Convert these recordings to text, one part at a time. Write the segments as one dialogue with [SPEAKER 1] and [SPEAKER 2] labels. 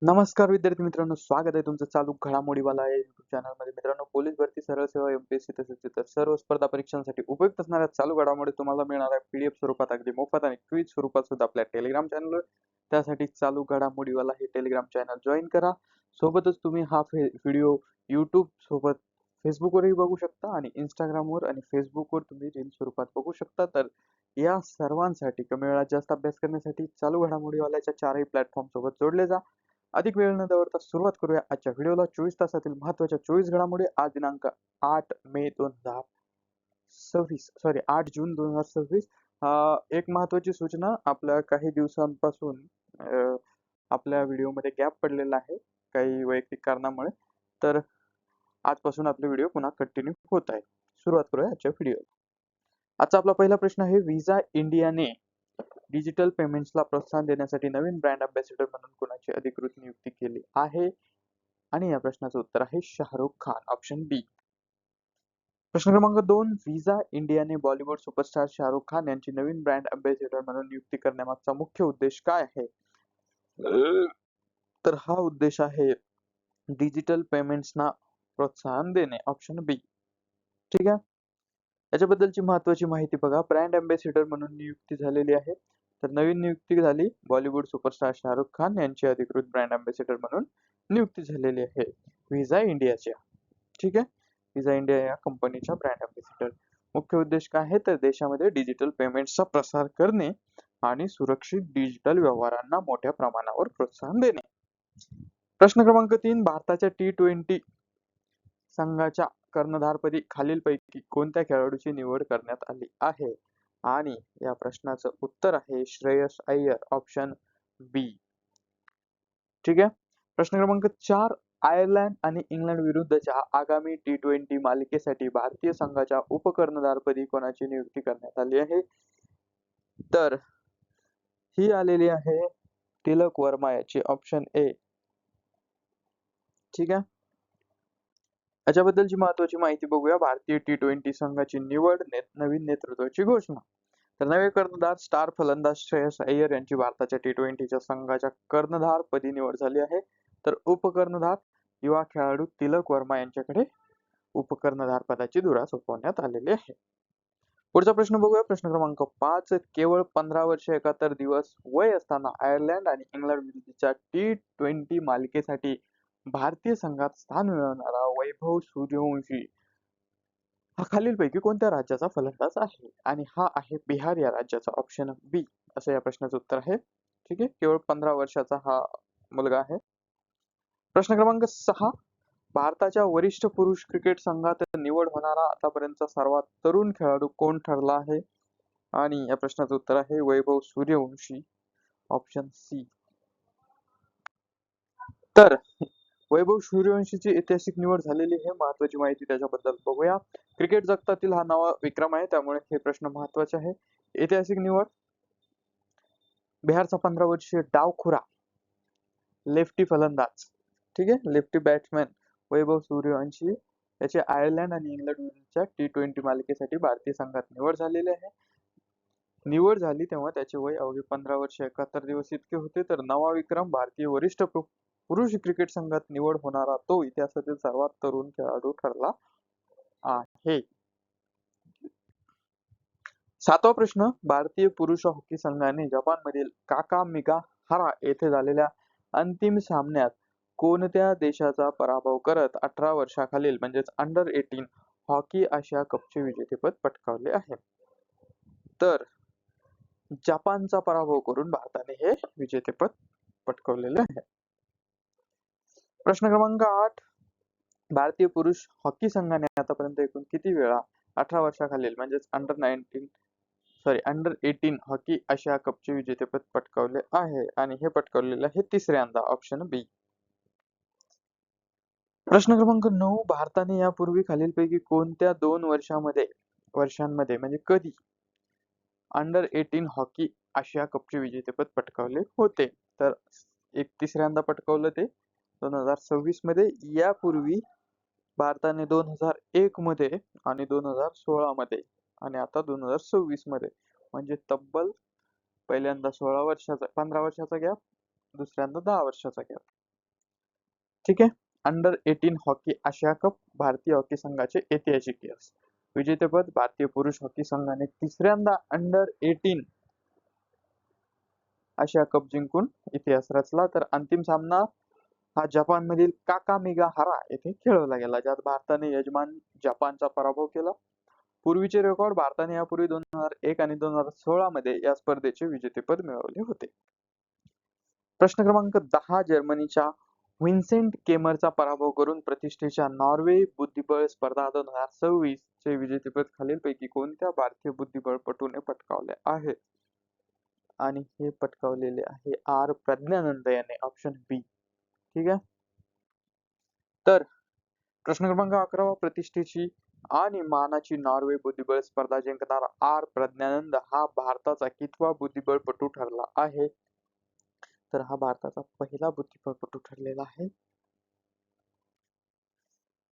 [SPEAKER 1] नमस्कार विद्यार्थी मित्रांनो, स्वागत आहे तुमचं चालू घडामोडीवाला या युट्यूब चॅनलमध्ये. मित्रांनो, पोलीस भरती, सरळ सेवा, एमपीएससी तसेच इतर सर्व स्पर्धा परीक्षांसाठी उपयुक्त असणाऱ्या चालू घडामोडी तुम्हाला मिळणार आहे पीडीएफ स्वरूपात, अगदी मोफत आणि क्विज स्वरूपात सुद्धा आपल्या टेलिग्राम चॅनलवर. त्यासाठी चालू घडामोडीवाला हे टेलिग्राम चॅनल जॉईन करा. सोबतच तुम्ही हा व्हिडिओ यूट्यूब सोबत फेसबुकवरही बघू शकता आणि इंस्टाग्रामवर आणि फेसबुकवर तुम्ही रील स्वरूपात बघू शकता. तर या सर्वांसाठी कमी वेळात जास्त अभ्यास करण्यासाठी चालू घडामोडीवाल्याच्या चारही प्लॅटफॉर्म सोबत जोडले जा. अधिक वेळ न दवडता सुरुवात करूया आजच्या व्हिडिओला. 24 तासातील महत्त्वाच्या 24 घडामोडी. आज दिनांक 8 मे 2026, सॉरी 8 जून 2026. एक महत्त्वाची सूचना, आपल्या काही दिवसांपासून आपल्या व्हिडिओमध्ये गॅप पडलेला आहे काही वैयक्तिक कारणामुळे. तर आजपासून आपले व्हिडिओ पुन्हा कंटिन्यू होत आहे. सुरुवात करूया आजच्या व्हिडिओ. आजचा आपला पहिला प्रश्न आहे, व्हिसा इंडियाने डिजिटल पेमेंट्सला प्रोत्साहन देण्यासाठी नवीन ब्रँड अँबॅसेडर म्हणून कोणाची अधिकृत नियुक्ती केली आहे? आणि या प्रश्नाचं उत्तर आहे शाहरुख खान, ऑप्शन बी. प्रश्न क्रमांक 2, व्हिसा इंडियाने बॉलिवूड सुपरस्टार शाहरुख खान यांची नवीन ब्रँड अँबॅसेडर म्हणून नियुक्ती करण्यामागचा मुख्य उद्देश काय आहे? तर हा उद्देश आहे डिजिटल पेमेंट्सना प्रोत्साहन देणे, ऑप्शन बी. ठीक आहे, याच्याबद्दलची महत्वाची माहिती बघा. ब्रँड अँबॅसेडर म्हणून नियुक्ती झालेली आहे. तर नवीन नियुक्ती झाली, बॉलिवूड सुपरस्टार शाहरुख खान यांची अधिकृत ब्रँड अँबॅसेडर म्हणून नियुक्ती झालेली आहे व्हिसा इंडियाच्या. ठीक आहे, व्हिसा इंडिया या कंपनीच्या ब्रँड अँबॅसेडर. मुख्य उद्देश काय आहे, तर देशामध्ये डिजिटल पेमेंट्सचा प्रसार करणे आणि सुरक्षित डिजिटल व्यवहारांना मोठ्या प्रमाणावर प्रोत्साहन देणे. प्रश्न क्रमांक 3, भारताच्या T20 संघाच्या कर्णधारपदी खालीलपैकी कोणत्या खेळाडूची निवड करण्यात आली आहे? आणि या प्रश्नाचं उत्तर आहे श्रेयस अय्यर, ऑप्शन बी. ठीक आहे, प्रश्न क्रमांक 4, आयर्लंड आणि इंग्लंड विरुद्धच्या आगामी T20 मालिकेसाठी भारतीय संघाच्या उपकर्णधारपदी कोणाची नियुक्ती करण्यात आली आहे? तर ही आलेली आहे तिलक वर्मा याची, ऑप्शन ए. ठीक आहे, याच्याबद्दलची महत्वाची माहिती बघूया. भारतीय T20 संघाची निवड, नवीन नेतृत्वाची घोषणा. तर नवे कर्णधार स्टार फलंदाज श्रेयस अय्यर यांची भारताच्या T20च्या संघाच्या कर्णधार पदी निवड झाली आहे. तर उपकर्णधार युवा खेळाडू तिलक वर्मा यांच्याकडे उपकर्णधार पदाची धुरा सोपवण्यात आलेली आहे. पुढचा प्रश्न बघूया. प्रश्न क्रमांक 5, केवळ 15 वर्ष 71 दिवस वय असताना आयर्लंड आणि इंग्लंड विरुद्धच्या T20 मालिकेसाठी भारतीय संघात स्थान मिळवणारा वैभव सूर्यवंशी हा खालीलपैकी कोणत्या राज्याचा फलंदाज आहे? आणि हा आहे बिहार या राज्याचा, ऑप्शन बी असं या प्रश्नाचं उत्तर आहे. ठीक आहे, केवळ 15 वर्षाचा हा मुलगा आहे. प्रश्न क्रमांक 6, भारताच्या वरिष्ठ पुरुष क्रिकेट संघात निवड होणारा आतापर्यंतचा सर्वात तरुण खेळाडू कोण ठरला आहे? आणि या प्रश्नाचं उत्तर आहे वैभव सूर्यवंशी, ऑप्शन सी. तर वैभव सूर्यवंशीची ऐतिहासिक निवड झालेली आहे. महत्वाची माहिती त्याच्याबद्दल बघूया. क्रिकेट जगतातील हा नवा विक्रम आहे, त्यामुळे हे प्रश्न महत्वाचे आहे. ऐतिहासिक निवड, बिहारचा 15 वर्षीय डावखुरा लेफ्टी फलंदाज, ठीक आहे, लेफ्टी बॅट्समॅन वैभव सूर्यवंशी याची आयर्लंड आणि इंग्लंड विरुद्धच्या T20 मालिकेसाठी भारतीय संघात निवड झालेली आहे. निवड झाली तेव्हा त्याचे वय अवघे 15 वर्ष 71 दिवस इतके होते. तर नवा विक्रम, भारतीय वरिष्ठ पुरुष क्रिकेट संघात निवड होणारा तो इतिहासातील सर्वात तरुण खेळाडू ठरला आहे. 7वा प्रश्न, भारतीय पुरुष हॉकी संघाने जपानमधील काकामिगाहारा येथे झालेल्या अंतिम सामन्यात कोणत्या देशाचा पराभव करत 18 वर्षाखालील म्हणजेच अंडर 18 हॉकी आशिया कपचे विजेतेपद पटकावले आहे? तर जपानचा पराभव करून भारताने हे विजेतेपद पटकावलेले आहे. प्रश्न क्रमांक 8, भारतीय पुरुष हॉकी संघाने आतापर्यंत एकूण किती वेळा 18 वर्षाखालील म्हणजेच अंडर 18 हॉकी आशिया कपचे विजेतेपद पटकावले आहे? आणि हे पटकावलेले आहे तिसऱ्यांदा, ऑप्शन बी. प्रश्न क्रमांक 9, भारताने यापूर्वी खालीलपैकी कोणत्या 2 वर्षांमध्ये म्हणजे कधी अंडर 18 हॉकी आशिया कपचे विजेतेपद पटकावले होते? तर एक तिसऱ्यांदा पटकावलं ते 2026 मध्ये. यापूर्वी भारताने 2001 मध्ये आणि 2016 मध्ये आणि आता 2026 मध्ये, म्हणजे तब्बल पहिल्यांदा 15 वर्षाचा गॅप, दुसऱ्यांदा 10 वर्षाचा गॅप. ठीक आहे. अंडर 18 हॉकी आशिया कप भारतीय हॉकी संघाचे ऐतिहासिक यश. विजेतेपद भारतीय पुरुष हॉकी संघाने तिसऱ्यांदा अंडर 18 आशिया कप जिंकून इतिहास रचला. तर अंतिम सामना हा जपानमधील काकामिगाहारा येथे खेळवला गेला, ज्यात भारताने यजमान जपानचा पराभव केला. पूर्वीचे रेकॉर्ड भारताने यापूर्वी 2001 आणि 2016 मध्ये या स्पर्धेचे विजेतेपद मिळवले होते. प्रश्न क्रमांक 10. जर्मनीच्या व्हिन्सेंट केमरचा पराभव करून प्रतिष्ठेच्या नॉर्वे बुद्धिबळ स्पर्धा 2026 चे विजेतेपद खालीलपैकी कोणत्या भारतीय बुद्धिबळपटूने पटकावले आहे? आणि हे पटकावलेले आहे आर प्रज्ञानंद याने, ऑप्शन बी. ठीक आहे. तर प्रश्न क्रमांक 11. प्रतिष्ठेची आणि मानाची नॉर्वे बुद्धिबळ स्पर्धा जिंकणारा आर प्रज्ञानंद हा भारताचा कितवा बुद्धिबळपटू ठरला आहे? तर हा भारताचा पहिला बुद्धिबळपटू ठरलेला आहे.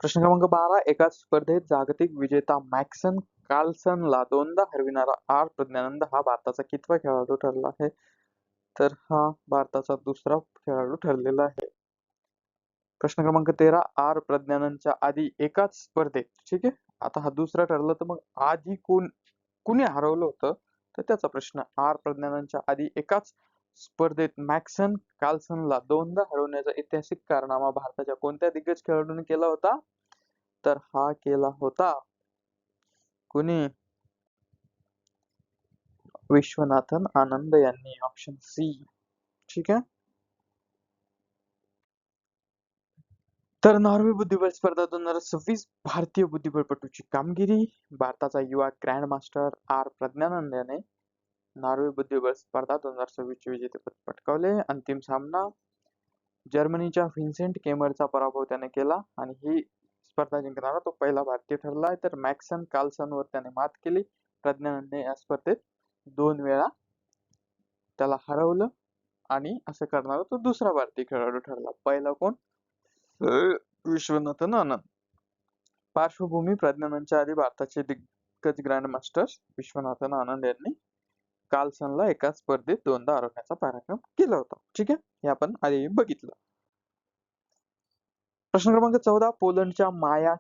[SPEAKER 1] प्रश्न क्रमांक 12. एकाच स्पर्धेत जागतिक विजेता मॅक्सन कार्लसनला दोनदा हरविणारा आर प्रज्ञानंद हा भारताचा कितवा खेळाडू ठरला आहे? तर हा भारताचा दुसरा खेळाडू ठरलेला आहे. प्रश्न क्रमांक 13. आर प्रज्ञानंदच्या आधी एकाच स्पर्धेत, ठीक आहे, आता हा दुसरा ठरला, तर मग आधी कुणी हरवलं होतं, तर त्याचा प्रश्न. आर प्रज्ञानंदच्या आधी एकाच स्पर्धेत मॅक्सन कार्लसनला दोनदा हरवण्याचा ऐतिहासिक कारनामा भारताच्या कोणत्या दिग्गज खेळाडूने केला होता? तर हा केला होता कुणी? विश्वनाथन आनंद यांनी, ऑप्शन सी. ठीक आहे. तर नॉर्वे बुद्धिबळ स्पर्धा 2026 भारतीय बुद्धिबळपटूची कामगिरी. भारताचा युवा ग्रँड मास्टर आर प्रज्ञानंद याने नॉर्वे बुद्धिबळ स्पर्धा 2026 चे विजेतेपद पटकावले. अंतिम सामना जर्मनीच्या व्हिन्सेंट केमरचा पराभव त्याने केला आणि ही स्पर्धा जिंकणारा तो पहिला भारतीय ठरला आहे. तर मॅक्सन कार्लसनवर त्याने मात केली. प्रज्ञानंदने या स्पर्धेत 2 वेळा त्याला हरवलं आणि असं करणारा तो दुसरा भारतीय खेळाडू ठरला. पहिला कोण? विश्वनाथन आनंद. पार्श्वभूमी: प्रज्ञानंदच्या आधी भारताचे दिग्गज ग्रँड मास्टर विश्वनाथन आनंद यांनी कार्लसनला एका स्पर्धेत दोनदा हरवण्याचा पराक्रम केला होता. ठीक आहे, हे आपण आधी बघितलं. प्रश्न क्रमांक 14. पोलंडच्या माया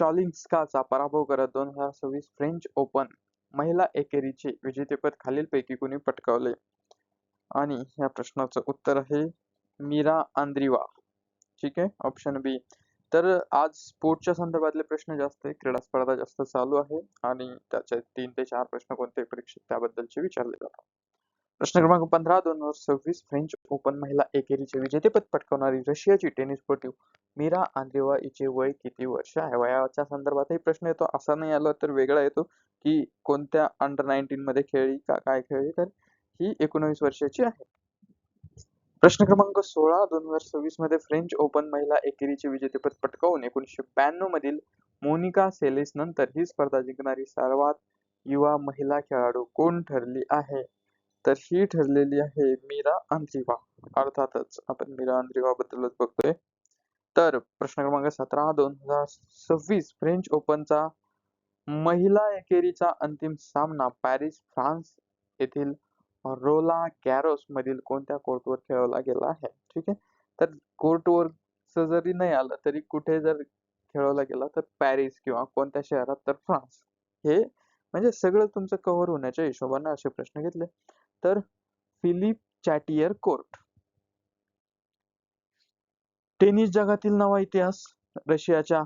[SPEAKER 1] चॉलिन्स्काचा पराभव करत 2026 फ्रेंच ओपन महिला एकेरीचे विजेतेपद खालीलपैकी कुणी पटकावले? आणि या प्रश्नाचं उत्तर आहे मीरा आंद्रीवा. ठीक आहे, ऑप्शन बी. तर आज स्पोर्टच्या संदर्भातले प्रश्न जास्त आहे, क्रीडा स्पर्धा जास्त चालू आहे आणि त्याचे 3 ते 4 प्रश्न कोणत्याही परीक्षेत त्याबद्दलचे विचारले जातात. प्रश्न क्रमांक 15. 2026 फ्रेंच ओपन महिला एकेरीचे विजेतेपद पटकावणारी रशियाची टेनिसपटू मीरा आंद्रेवा हिचे वय किती वर्ष आहे? वयाच्या संदर्भातही प्रश्न येतो, असा नाही आला तर वेगळा येतो की कोणत्या अंडर 19 मध्ये खेळली का काय खेळली, तर ही 19 वर्षाची आहे. प्रश्न क्रमांक 16. 2026 मध्ये फ्रेंच ओपन महिला एकेरीचे विजेतेपद पटकावून 1992 मधील मोनिका सेलेस नंतर ही स्पर्धा जिंकणारी सर्वात युवा महिला खेळाडू कोण ठरली आहे? तर ही ठरलेली आहे मीरा आंद्रीवा. अर्थातच आपण मीरा आंद्रीवा बद्दलच बघतोय. तर प्रश्न क्रमांक 17. 2026 फ्रेंच ओपनचा महिला एकेरीचा अंतिम सामना पॅरिस, फ्रान्स येथील रोला गॅरोस मधील कोणत्या कोर्टवर खेळवला गेला आहे? ठीक आहे. तर कोर्टवर जरी नाही आलं तरी कुठे जर खेळवला गेला तर पॅरिस किंवा कोणत्या शहरात, तर फ्रान्स. हे म्हणजे सगळं तुमचं कव्हर होण्याच्या हिशोबाने असे प्रश्न घेतले. तर फिलिप चॅटियर कोर्ट. टेनिस जगातील नवा इतिहास. रशियाच्या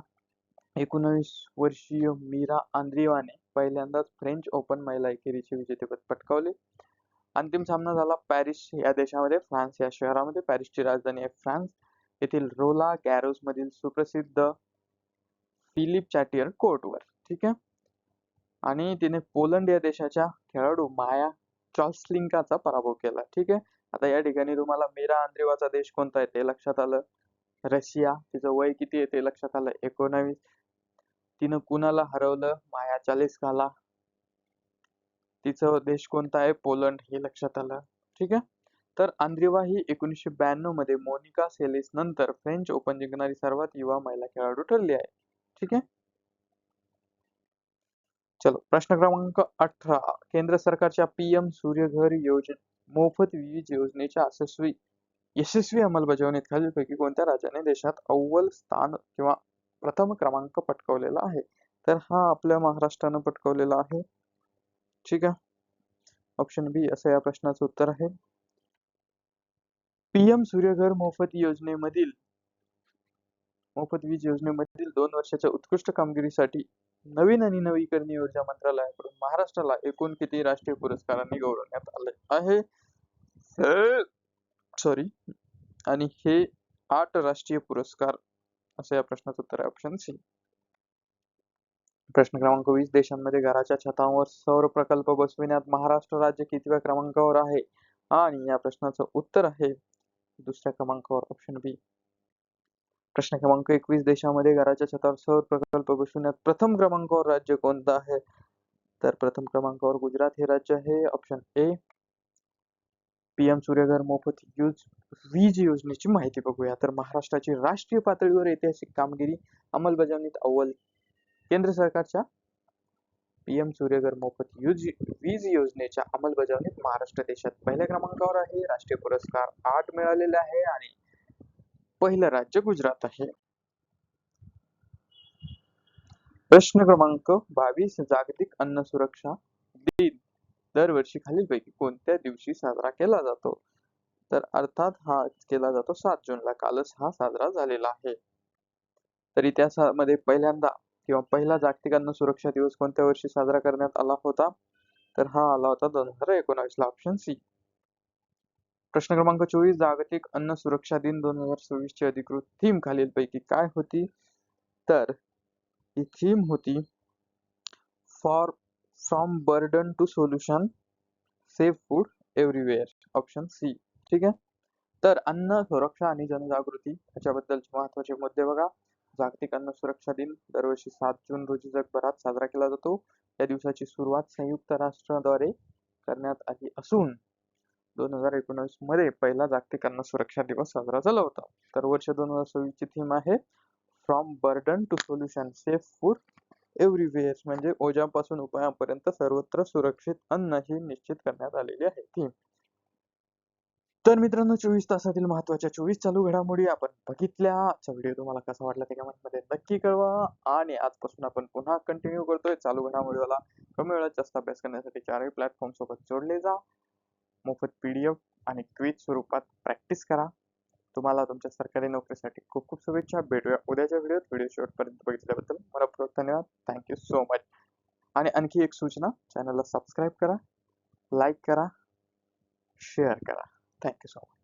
[SPEAKER 1] 19 वर्षीय मीरा आंद्रीवाने पहिल्यांदाच फ्रेंच ओपन महिला एकेरीचे विजेतेपद पटकावले. अंतिम सामना झाला पॅरिस या देशामध्ये, फ्रान्स या शहरामध्ये. पॅरिसची राजधानी आहे फ्रान्स येथील रोला गॅरोस मधील सुप्रसिद्ध फिलिप चॅटियर कोर्टवर. ठीक आहे. आणि तिने पोलंड या देशाच्या खेळाडू माया चॉल्स्लिंकाचा पराभव केला. ठीक आहे. आता या ठिकाणी तुम्हाला मीरा आंद्रेवाचा देश कोणता आहे ते लक्षात आलं. रशिया. तिचं वय किती आहे ते लक्षात आलं, 19. तिनं कुणाला हरवलं? माया चॉल्स्लिंकाला. तिचा देश कोणता आहे? पोलंड, हे लक्षात आलं. ठीक आहे. तर आंद्रेवा ही 1992 मध्ये मोनिका सेलेस नंतर फ्रेंच ओपन जिंकणारी सर्वात युवा महिला खेळाडू ठरली आहे. ठीक आहे. चलो, प्रश्न क्रमांक 18. केंद्र सरकारच्या PM सूर्यघर योजने मोफत वीज योजनेच्या यशस्वी यशस्वी अंमलबजावणीत खालीलपैकी कोणत्या राज्याने देशात अव्वल स्थान किंवा प्रथम क्रमांक पटकावलेला आहे? तर हा आपल्या महाराष्ट्रानं पटकावलेला आहे. ठीक आहे. ऑप्शन बी असं या प्रश्नाचं उत्तर आहे. पीएम सूर्यघर मोफत वीज योजनेमधील 2 वर्षाच्या उत्कृष्ट कामगिरीसाठी नवीन आणि नवीकरणीय ऊर्जा मंत्रालयाकडून महाराष्ट्राला एकूण किती राष्ट्रीय पुरस्कारांनी गौरवण्यात आले आहे? सॉरी. आणि हे 8 राष्ट्रीय पुरस्कार असं या प्रश्नाचं उत्तर आहे. Option C. प्रश्न क्रमांक 20. देशांमध्ये घराच्या छतांवर सौर प्रकल्प बसविण्यात महाराष्ट्र राज्य कितव्या क्रमांकावर आहे? आणि या प्रश्नाचं उत्तर आहे दुसऱ्या क्रमांकावर. ऑप्शन बी. प्रश्न क्रमांक 21. देशामध्ये घराच्या छतावर सौर प्रकल्प बसविण्यात प्रथम क्रमांकावर राज्य कोणतं आहे? तर प्रथम क्रमांकावर गुजरात हे राज्य आहे. Option A. पीएम सूर्यघर मोफत वीज योजनेची माहिती बघूया. तर महाराष्ट्राची राष्ट्रीय पातळीवर ऐतिहासिक कामगिरी अंमलबजावणीत अव्वल. केंद्र सरकारच्या पीएम सूर्यघर मोफत वीज योजनेच्या अंमलबजावणीत महाराष्ट्र देशात पहिल्या क्रमांकावर आहे. राष्ट्रीय पुरस्कार 8 मिळालेले आहे आणि पहिलं राज्य गुजरात आहे. प्रश्न क्रमांक 22. जागतिक अन्न सुरक्षा दिन दरवर्षी खालीलपैकी कोणत्या दिवशी साजरा केला जातो? तर अर्थात हा केला जातो 7 जूनला. कालच हा साजरा झालेला आहे. तर इतिहासामध्ये पहिला जागतिक अन्न सुरक्षा दिवस कोणत्या वर्षी साजरा करण्यात आला होता? तर हा आला होता 2019 ला. Option C. प्रश्न क्रमांक 24. जागतिक अन्न सुरक्षा दिन 2026 ची अधिकृत थीम खालीलपैकी काय होती? तर ही थीम होती from burden to solution, safe food everywhere. Option C. ठीक आहे. तर अन्न सुरक्षा आणि जनजागृती याच्याबद्दलचे महत्त्वाचे मुद्दे बघा. जागतिक अन्न सुरक्षा दिन दरवर्षी 7 जून रोजी जगभरात साजरा केला जातो. या दिवसाची सुरुवात संयुक्त राष्ट्राद्वारे करण्यात आली असून 2019 मध्ये पहिला जागतिक अन्न सुरक्षा दिवस साजरा झाला होता. तर वर्ष 2026 ची थीम आहे from burden to solution, safe food everywhere, म्हणजे ओझ्यापासून उपायापर्यंत सर्वत्र सुरक्षित अन्न ही निश्चित करण्यात आलेली आहे थीम. तर मित्रांनो, 24 तासातील महत्त्वाच्या 24 चालू घडामोडी आपण बघितल्या. आजचा व्हिडिओ तुम्हाला कसा वाटला ते कमेंटमध्ये नक्की कळवा. आणि आजपासून आपण पुन्हा कंटिन्यू करतोय चालू घडामोडीवाला कमी वेळात जास्त अभ्यास करण्यासाठी 4ही प्लॅटफॉर्म सोबत जोडले जा. मोफत PDF आणि क्विज स्वरूपात प्रॅक्टिस करा. तुम्हाला तुमच्या सरकारी नोकरीसाठी खूप खूप शुभेच्छा. भेटूया उद्याच्या व्हिडिओत. व्हिडिओ शेवटपर्यंत बघितल्याबद्दल मनपूर्वक धन्यवाद. Thank you so much. आणि आणखी एक सूचना, चॅनलला सबस्क्राईब करा, लाईक करा, शेअर करा. Thank you so much.